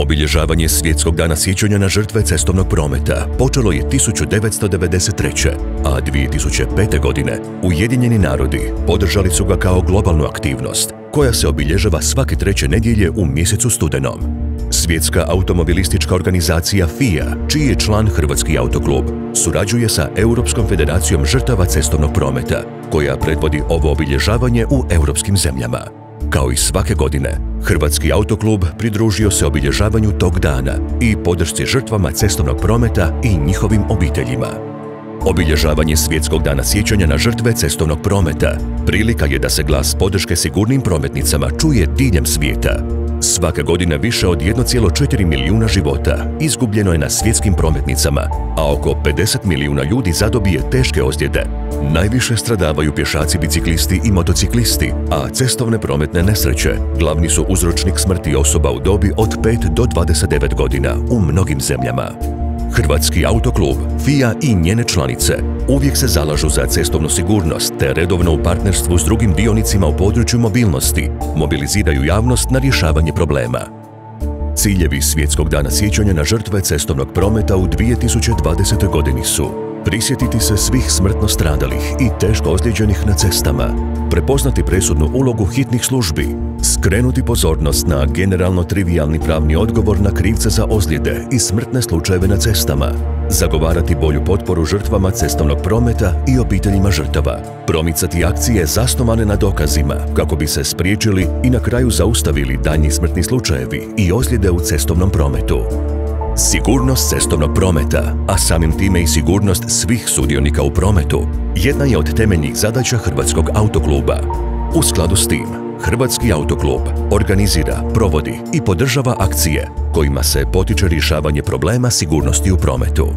Obilježavanje Svjetskog dana sjećanja na žrtve cestovnog prometa počelo je 1993. a 2005. godine Ujedinjeni narodi podržali su ga kao globalnu aktivnost koja se obilježava svake treće nedjelje u mjesecu studenom. Svjetska automobilistička organizacija FIA, čiji je član Hrvatski autoklub, surađuje sa Europskom federacijom žrtava cestovnog prometa, koja predvodi ovo obilježavanje u europskim zemljama. Kao i svake godine, Hrvatski autoklub pridružio se obilježavanju tog dana i podršci žrtvama cestovnog prometa i njihovim obiteljima. Obilježavanje Svjetskog dana sjećanja na žrtve cestovnog prometa prilika je da se glas podrške sigurnim prometnicama čuje diljem svijeta. Svake godine više od 1,4 milijuna života izgubljeno je na svjetskim prometnicama, a oko 50 milijuna ljudi zadobije teške ozljede. Najviše stradavaju pješaci, biciklisti i motociklisti, a cestovne prometne nesreće glavni su uzročnik smrti osoba u dobi od 5 do 29 godina u mnogim zemljama. Hrvatski autoklub, FIA i njene članice uvijek se zalažu za cestovnu sigurnost te redovno u partnerstvu s drugim dionicima u području mobilnosti mobiliziraju javnost na rješavanje problema. Ciljevi Svjetskog dana sjećanja na žrtve cestovnog prometa u 2020. godini su prisjetiti se svih smrtno stradalih i teško ozlijeđenih na cestama, prepoznati presudnu ulogu hitnih službi, skrenuti pozornost na generalno trivijalni pravni odgovor na krivce za ozljede i smrtne slučajeve na cestama, zagovarati bolju potporu žrtvama cestovnog prometa i obiteljima žrtava, promicati akcije zasnovane na dokazima kako bi se spriječili i na kraju zaustavili daljnji smrtni slučajevi i ozljede u cestovnom prometu. Sigurnost cestovnog prometa, a samim time i sigurnost svih sudionika u prometu, jedna je od temeljnih zadaća Hrvatskog autokluba. U skladu s tim, Hrvatski autoklub organizira, provodi i podržava akcije kojima se potiče rješavanje problema sigurnosti u prometu.